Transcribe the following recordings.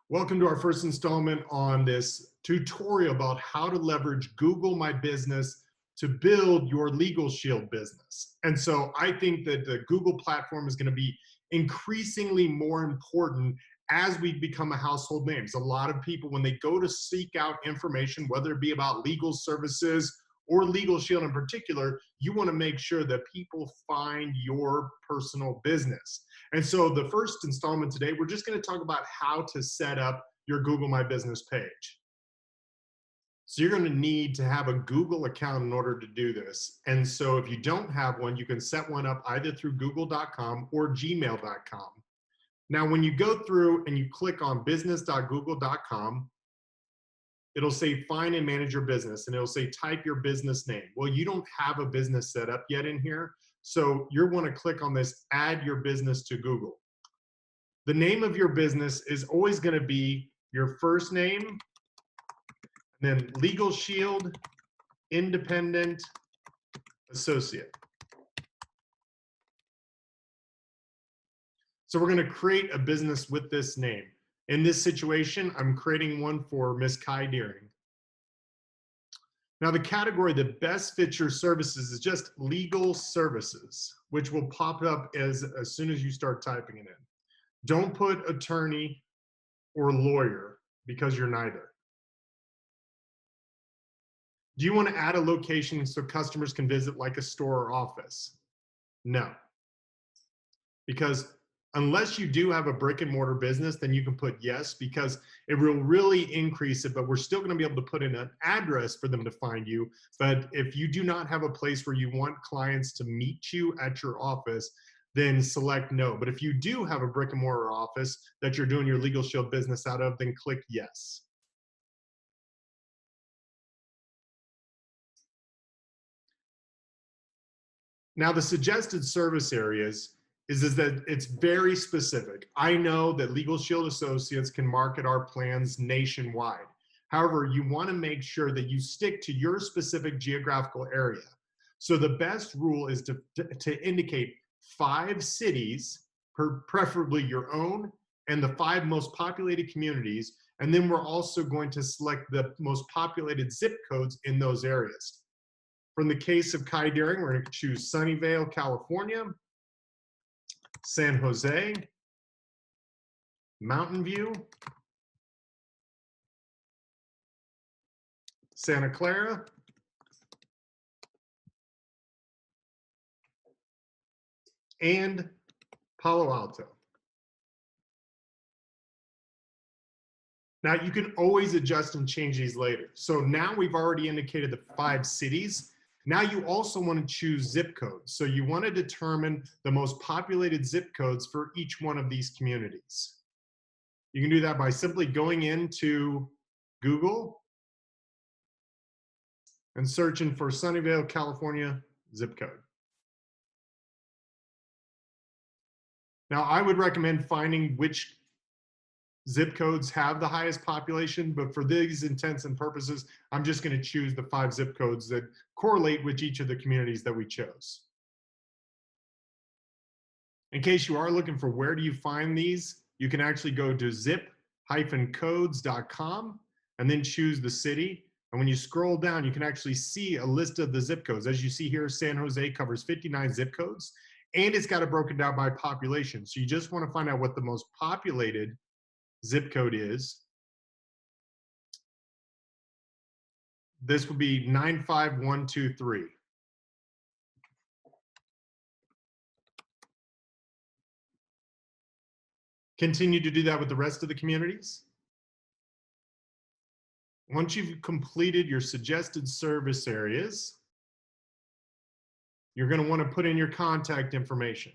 Welcome to our first installment on this tutorial about how to leverage Google My Business to build your LegalShield business. And so I think that the Google platform is going to be increasingly more important as we become a household name. So a lot of people, when they go to seek out information, whether it be about legal services or LegalShield in particular, you want to make sure that people find your personal business. And so the first installment today, we're just going to talk about how to set up your Google My Business page. So you're going to need to have a Google account in order to do this. And so if you don't have one, you can set one up either through google.com or gmail.com. Now, when you go through and you click on business.google.com, it'll say find and manage your business, and it'll say type your business name. Well, you don't have a business set up yet in here, so you'll want to click on this add your business to Google. The name of your business is always going to be your first name, then LegalShield Independent Associate. So we're going to create a business with this name. In this situation, I'm creating one for Miss Kai Deering. Now, the category that best fits your services is just legal services, which will pop up as soon as you start typing it in. Don't put attorney or lawyer because you're neither. Do you want to add a location so customers can visit like a store or office? No. Because unless you do have a brick and mortar business, then you can put yes, because it will really increase it, but we're still going to be able to put in an address for them to find you. But if you do not have a place where you want clients to meet you at your office, then select no. But if you do have a brick and mortar office that you're doing your LegalShield business out of, then click yes. Now, the suggested service areas is that it's very specific. I know that LegalShield Associates can market our plans nationwide. However, you want to make sure that you stick to your specific geographical area. So the best rule is to indicate 5 cities, preferably your own, and the 5 most populated communities. And then we're also going to select the most populated zip codes in those areas. From the case of Kai Deering, we're going to choose Sunnyvale, California, San Jose, Mountain View, Santa Clara, and Palo Alto. Now, you can always adjust and change these later. So now we've already indicated the 5 cities. Now you also want to choose zip codes. So you want to determine the most populated zip codes for each one of these communities. You can do that by simply going into Google and searching for Sunnyvale, California zip code. Now, I would recommend finding which zip codes have the highest population, but for these intents and purposes, I'm just going to choose the 5 zip codes that correlate with each of the communities that we chose. In case you are looking for where do you find these, you can actually go to zip-codes.com and then choose the city. And when you scroll down, you can actually see a list of the zip codes. As you see here, San Jose covers 59 zip codes, and it's got it broken down by population. So you just want to find out what the most populated zip code is. This would be 95123. Continue to do that with the rest of the communities. Once you've completed your suggested service areas, you're going to want to put in your contact information.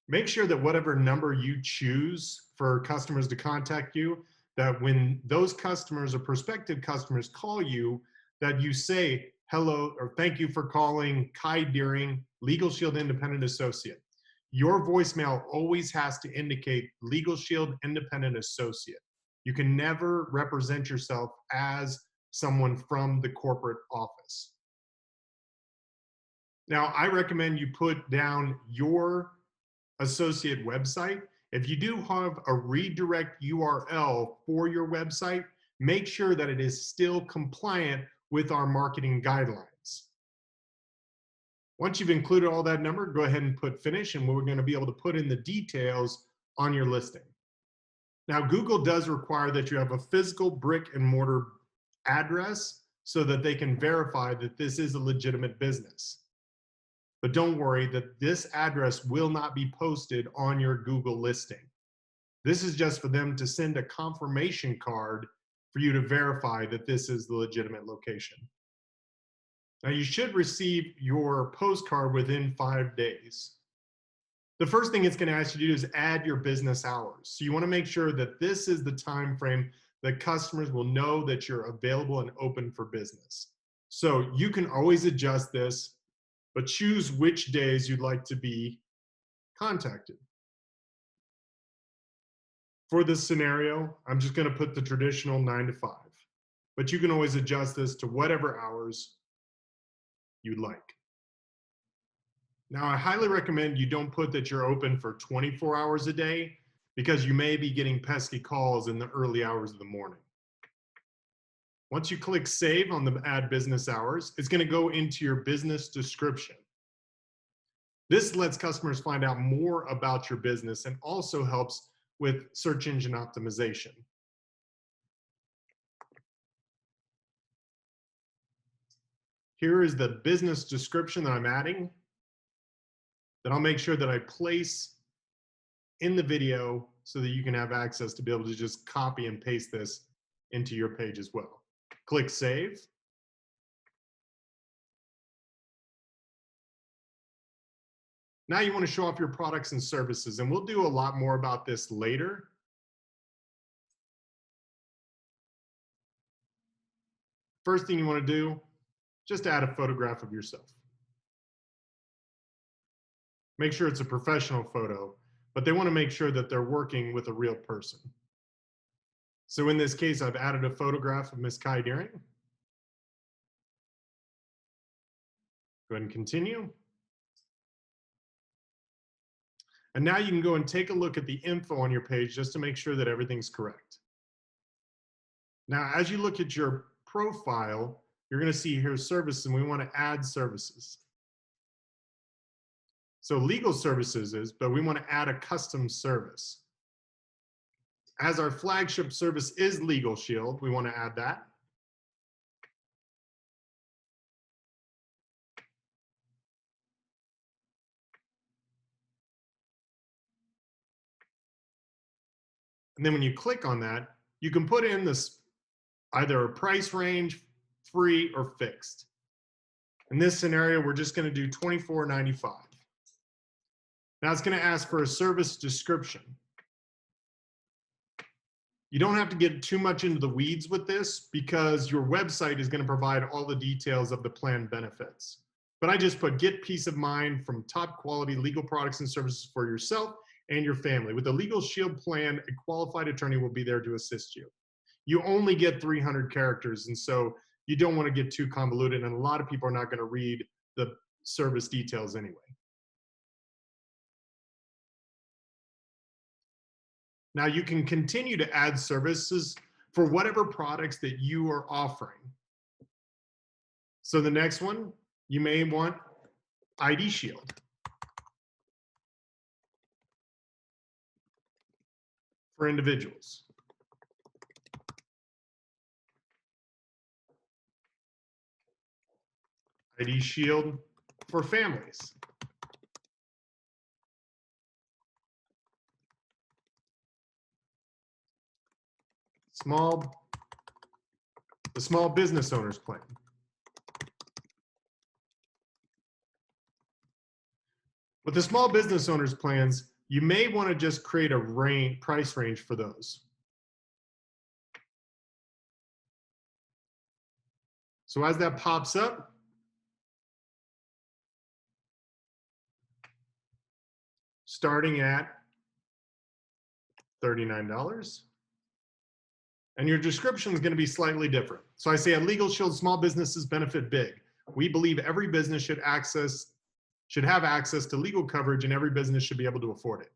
Make sure that whatever number you choose for customers to contact you, that when those customers or prospective customers call you, that you say hello or thank you for calling Kai Deering, LegalShield Independent Associate. your voicemail always has to indicate LegalShield Independent Associate. You can never represent yourself as someone from the corporate office. Now, I recommend you put down your associate website. If you do have a redirect URL for your website, make sure that it is still compliant with our marketing guidelines. Once you've included all that number, go ahead and put finish, and we're going to be able to put in the details on your listing. Now, Google does require that you have a physical brick and mortar address so that they can verify that this is a legitimate business. But don't worry, that this address will not be posted on your Google listing. This is just for them to send a confirmation card for you to verify that this is the legitimate location. Now, you should receive your postcard within 5 days. The first thing it's going to ask you to do is add your business hours. So you want to make sure that this is the time frame that customers will know that you're available and open for business. So you can always adjust this, but choose which days you'd like to be contacted. For this scenario, I'm just going to put the traditional 9 to 5, but you can always adjust this to whatever hours you'd like. Now, I highly recommend you don't put that you're open for 24 hours a day, because you may be getting pesky calls in the early hours of the morning. Once you click save on the add business hours, it's going to go into your business description. This lets customers find out more about your business and also helps with search engine optimization. Here is the business description that I'm adding, that I'll make sure that I place in the video so that you can have access to be able to just copy and paste this into your page as well. Click save. Now you want to show off your products and services, and we'll do a lot more about this later. First thing you want to do, just add a photograph of yourself. Make sure it's a professional photo, but they want to make sure that they're working with a real person. So in this case, I've added a photograph of Ms. Kai Deering. Go ahead and continue. And now you can go and take a look at the info on your page just to make sure that everything's correct. Now, as you look at your profile, you're going to see here services, and we want to add services. So legal services is, but we want to add a custom service. As our flagship service is LegalShield, we want to add that. And then when you click on that, you can put in this either a price range, free or fixed. In this scenario, we're just going to do $24.95. Now it's going to ask for a service description. You don't have to get too much into the weeds with this because your website is going to provide all the details of the plan benefits. But I just put get peace of mind from top quality legal products and services for yourself and your family. With the LegalShield plan, a qualified attorney will be there to assist you. You only get 300 characters, and so you don't want to get too convoluted, and a lot of people are not going to read the service details anyway. Now you can continue to add services for whatever products that you are offering. So the next one, you may want ID Shield for individuals. ID Shield for families. The small business owners plan. With the small business owners plans, you may want to just create a price range for those. So as that pops up, starting at $39. And your description is going to be slightly different. So I say at LegalShield, small businesses benefit big. We believe every business should have access to legal coverage, and every business should be able to afford it.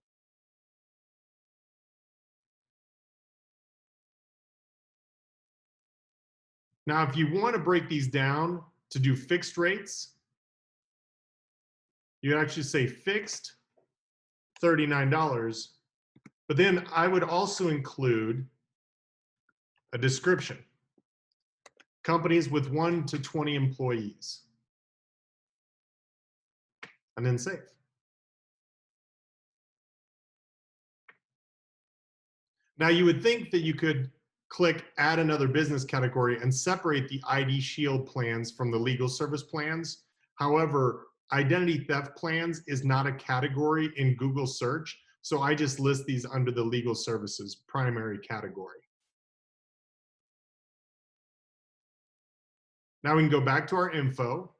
Now, if you want to break these down to do fixed rates, you actually say fixed $39, but then I would also include a description. Companies with 1 to 20 employees. And then save. Now you would think that you could click add another business category and separate the ID Shield plans from the legal service plans. However, identity theft plans is not a category in Google search. So I just list these under the legal services primary category. Now we can go back to our info.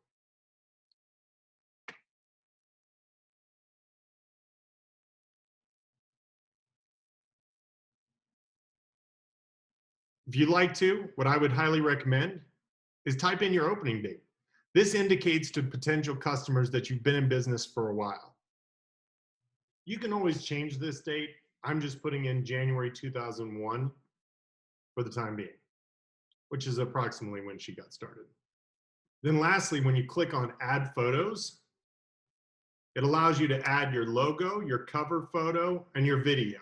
If you'd like to, what I would highly recommend is type in your opening date. This indicates to potential customers that you've been in business for a while. You can always change this date. I'm just putting in January 2001 for the time being, which is approximately when she got started. Then lastly, when you click on add photos, it allows you to add your logo, your cover photo, and your video.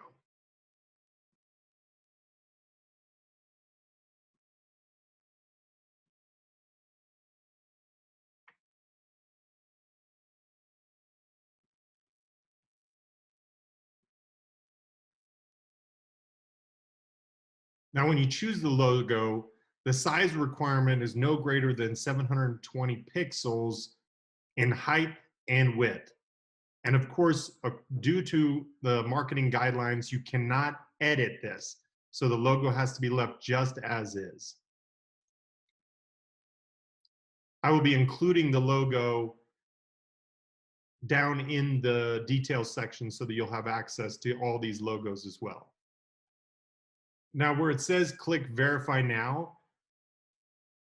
Now, when you choose the logo, the size requirement is no greater than 720 pixels in height and width. And of course, due to the marketing guidelines, you cannot edit this. So the logo has to be left just as is. I will be including the logo down in the details section so that you'll have access to all these logos as well. Now, where it says click verify now,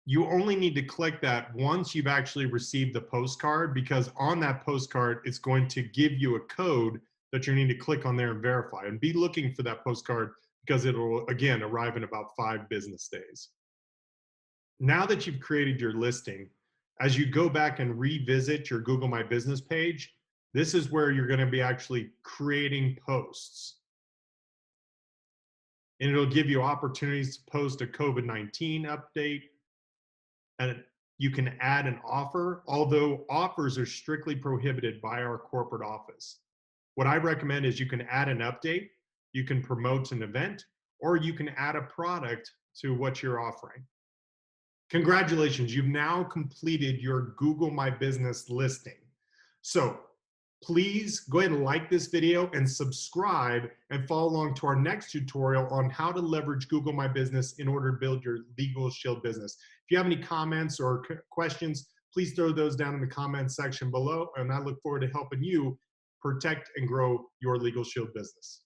you only need to click that once you've actually received the postcard, because on that postcard, it's going to give you a code that you need to click on there and verify. And be looking for that postcard because it will, again, arrive in about 5 business days. Now that you've created your listing, as you go back and revisit your Google My Business page, this is where you're going to be actually creating posts. And it'll give you opportunities to post a COVID-19 update. And you can add an offer, although offers are strictly prohibited by our corporate office. What I recommend is you can add an update, you can promote an event, or you can add a product to what you're offering. Congratulations, you've now completed your Google My Business listing. So please go ahead and like this video and subscribe and follow along to our next tutorial on how to leverage Google My Business in order to build your LegalShield business. If you have any comments or questions, please throw those down in the comments section below, and I look forward to helping you protect and grow your LegalShield business.